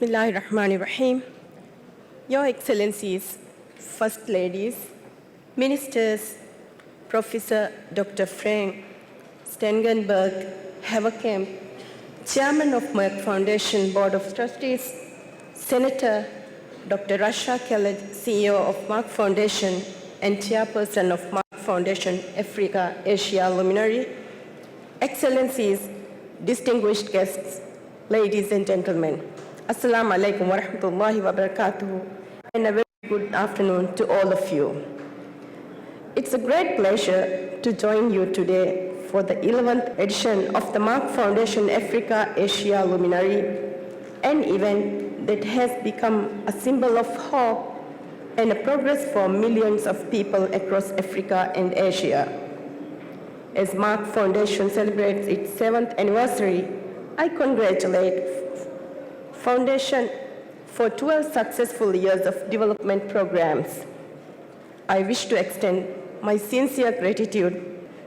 Bismillahirrahmanirrahim. Your Excellencies, First Ladies, Ministers, Professor Dr. Frank Stengenberg Haverkamp, Chairman of Merck Foundation Board of Trustees, Senator Dr. Rasha Khaled, CEO of Merck Foundation and Chairperson of Merck Foundation Africa Asia Luminary, Excellencies, distinguished guests, ladies and gentlemen, Assalamu alaikum wa rahmatullahi wa barakatuhu, and a very good afternoon to all of you. It's a great pleasure to join you today for the 11th edition of the Merck Foundation Africa Asia Luminary, an event that has become a symbol of hope and a progress for millions of people across Africa and Asia. As Merck Foundation celebrates its 7th anniversary, I congratulate Foundation for 12 successful years of development programs. I wish to extend my sincere gratitude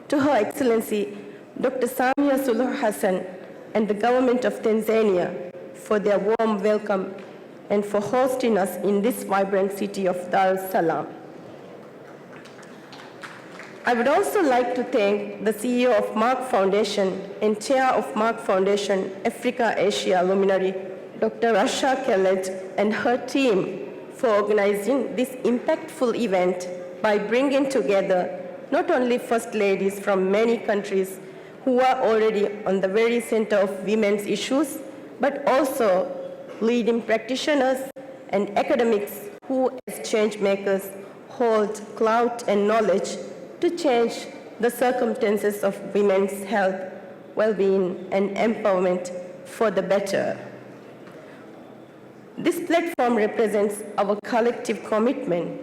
to Her Excellency Dr. Samia Suluhu Hassan and the government of Tanzania for their warm welcome and for hosting us in this vibrant city of Dar es Salaam. I would also like to thank the CEO of Merck Foundation and Chair of Merck Foundation Africa Asia Luminary, Dr. Rasha Khaled, and her team for organizing this impactful event by bringing together not only First Ladies from many countries who are already on the very center of women's issues, but also leading practitioners and academics who, as change makers, hold clout and knowledge to change the circumstances of women's health, well-being, and empowerment for the better. This platform represents our collective commitment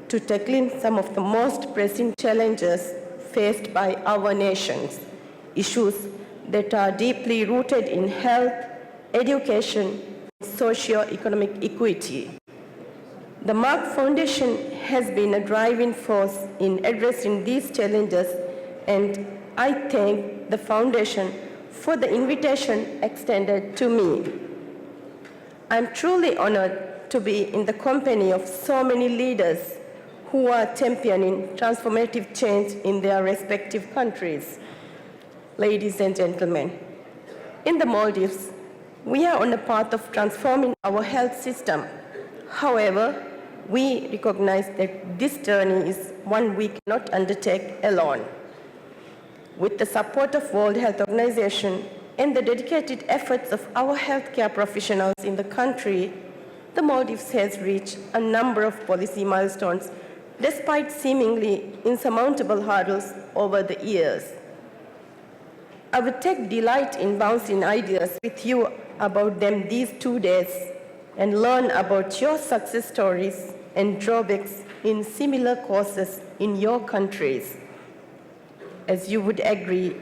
to tackling some of the most pressing challenges faced by our nations, issues that are deeply rooted in health, education, and socio-economic equity. The Merck Foundation has been a driving force in addressing these challenges, and I thank the Foundation for the invitation extended to me. I'm truly honored to be in the company of so many leaders who are championing transformative change in their respective countries. Ladies and gentlemen, in the Maldives, we are on a path of transforming our health system. However, we recognize that this journey is one we cannot undertake alone. With the support of World Health Organization and the dedicated efforts of our healthcare professionals in the country, the Maldives has reached a number of policy milestones despite seemingly insurmountable hurdles over the years. I would take delight in bouncing ideas with you about them these 2 days and learn about your success stories and drawbacks in similar causes in your countries. As you would agree,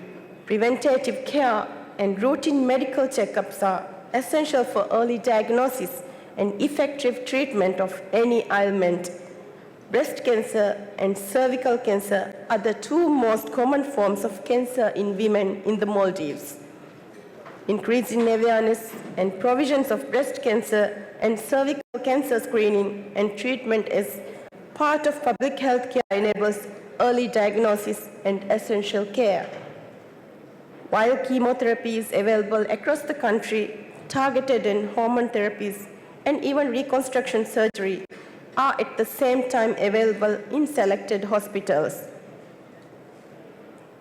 preventative care and routine medical checkups are essential for early diagnosis and effective treatment of any ailment. Breast cancer and cervical cancer are the two most common forms of cancer in women in the Maldives. Increasing awareness and provisions of breast cancer and cervical cancer screening and treatment as part of public health care enables early diagnosis and essential care. While chemotherapy is available across the country, targeted and hormone therapies and even reconstruction surgery are at the same time available in selected hospitals.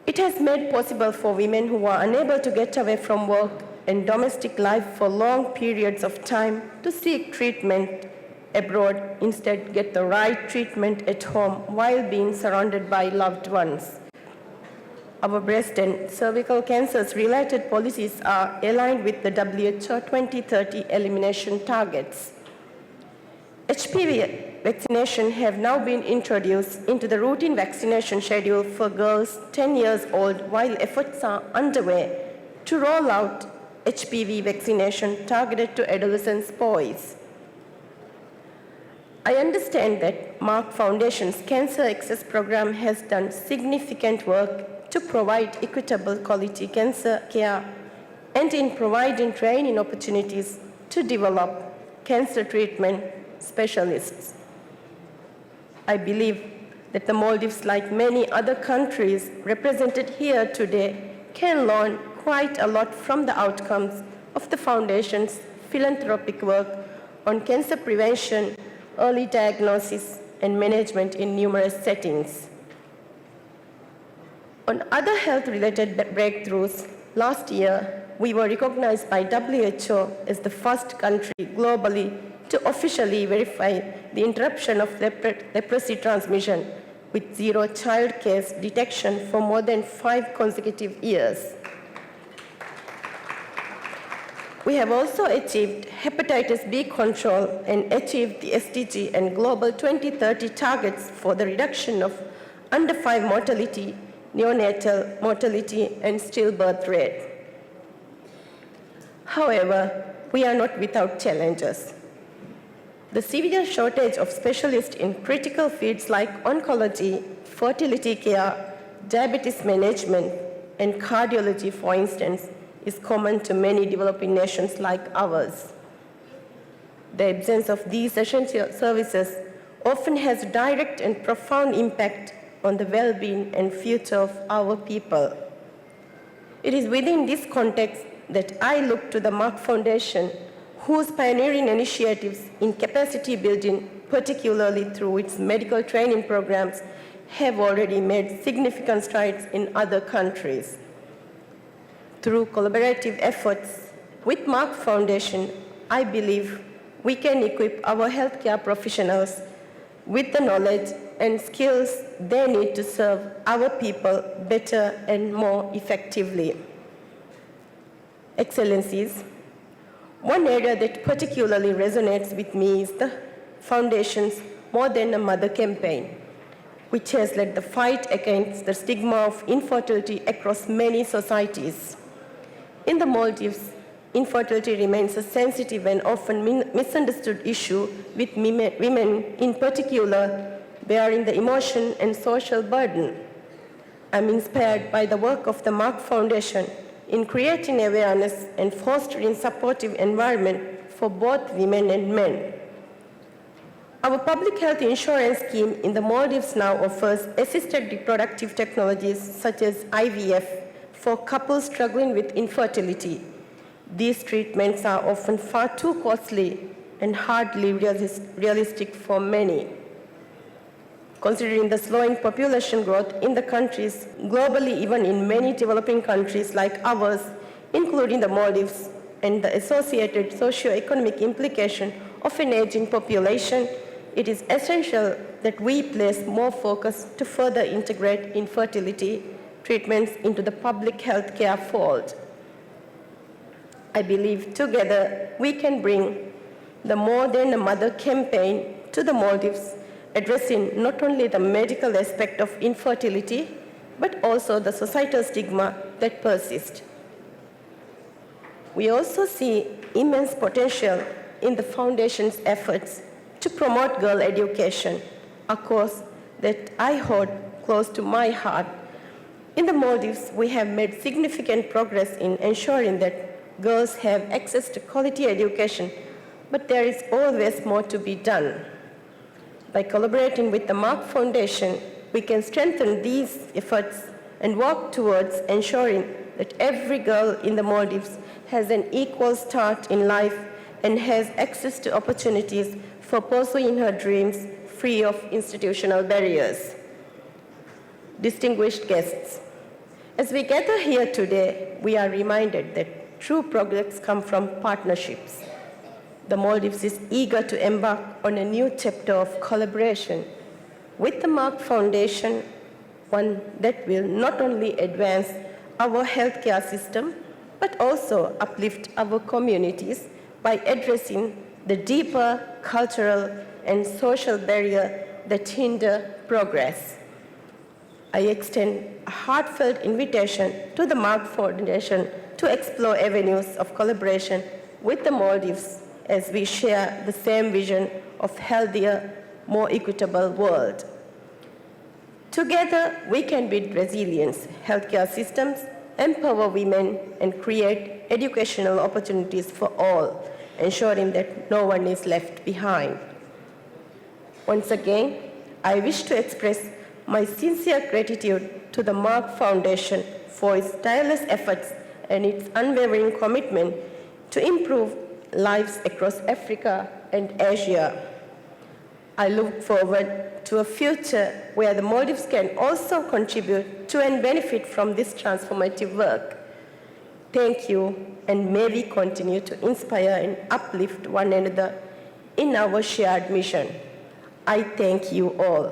It has made possible for women who are unable to get away from work and domestic life for long periods of time to seek treatment abroad, instead get the right treatment at home while being surrounded by loved ones. Our breast and cervical cancers related policies are aligned with the WHO 2030 elimination targets. HPV vaccination have now been introduced into the routine vaccination schedule for girls 10 years old, while efforts are underway to roll out HPV vaccination targeted to adolescent boys. I understand that Merck Foundation's Cancer Access Program has done significant work to provide equitable quality cancer care and in providing training opportunities to develop cancer treatment specialists. I believe that the Maldives, like many other countries represented here today, can learn quite a lot from the outcomes of the Foundation's philanthropic work on cancer prevention, early diagnosis, and management in numerous settings. On other health-related breakthroughs, last year, we were recognized by WHO as the first country globally to officially verify the interruption of leprosy transmission with zero child case detection for more than 5 consecutive years. We have also achieved hepatitis B control and achieved the SDG and Global 2030 targets for the reduction of under 5 mortality, neonatal mortality, and stillbirth rate. However, we are not without challenges. The severe shortage of specialists in critical fields like oncology, fertility care, diabetes management, and cardiology, for instance, is common to many developing nations like ours. The absence of these essential services often has direct and profound impact on the well-being and future of our people. It is within this context that I look to the Merck Foundation, whose pioneering initiatives in capacity building, particularly through its medical training programs, have already made significant strides in other countries. Through collaborative efforts with Merck Foundation, I believe we can equip our healthcare professionals with the knowledge and skills they need to serve our people better and more effectively. Excellencies, one area that particularly resonates with me is the Foundation's More Than a Mother campaign, which has led the fight against the stigma of infertility across many societies. In the Maldives, infertility remains a sensitive and often misunderstood issue, with women in particular bearing the emotion and social burden. I'm inspired by the work of the Merck Foundation in creating awareness and fostering supportive environment for both women and men. Our public health insurance scheme in the Maldives now offers assisted reproductive technologies such as IVF for couples struggling with infertility. These treatments are often far too costly and hardly realistic for many. Considering the slowing population growth in the countries, globally, even in many developing countries like ours, including the Maldives, and the associated socio-economic implication of an aging population, it is essential that we place more focus to further integrate infertility treatments into the public health care fold. I believe together we can bring the More Than a Mother campaign to the Maldives, addressing not only the medical aspect of infertility, but also the societal stigma that persists. We also see immense potential in the Foundation's efforts to promote girl education, a cause that I hold close to my heart. In the Maldives, we have made significant progress in ensuring that girls have access to quality education, but there is always more to be done. By collaborating with the Merck Foundation, we can strengthen these efforts and work towards ensuring that every girl in the Maldives has an equal start in life and has access to opportunities for pursuing her dreams free of institutional barriers. Distinguished guests, as we gather here today, we are reminded that true progress comes from partnerships. The Maldives is eager to embark on a new chapter of collaboration with the Merck Foundation, one that will not only advance our healthcare system, but also uplift our communities by addressing the deeper cultural and social barriers that hinder progress. I extend a heartfelt invitation to the Merck Foundation to explore avenues of collaboration with the Maldives as we share the same vision of a healthier, more equitable world. Together, we can build resilience, healthcare systems, empower women, and create educational opportunities for all, ensuring that no one is left behind. Once again, I wish to express my sincere gratitude to the Merck Foundation for its tireless efforts and its unwavering commitment to improve lives across Africa and Asia. I look forward to a future where the Maldives can also contribute to and benefit from this transformative work. Thank you, and may we continue to inspire and uplift one another in our shared mission. I thank you all.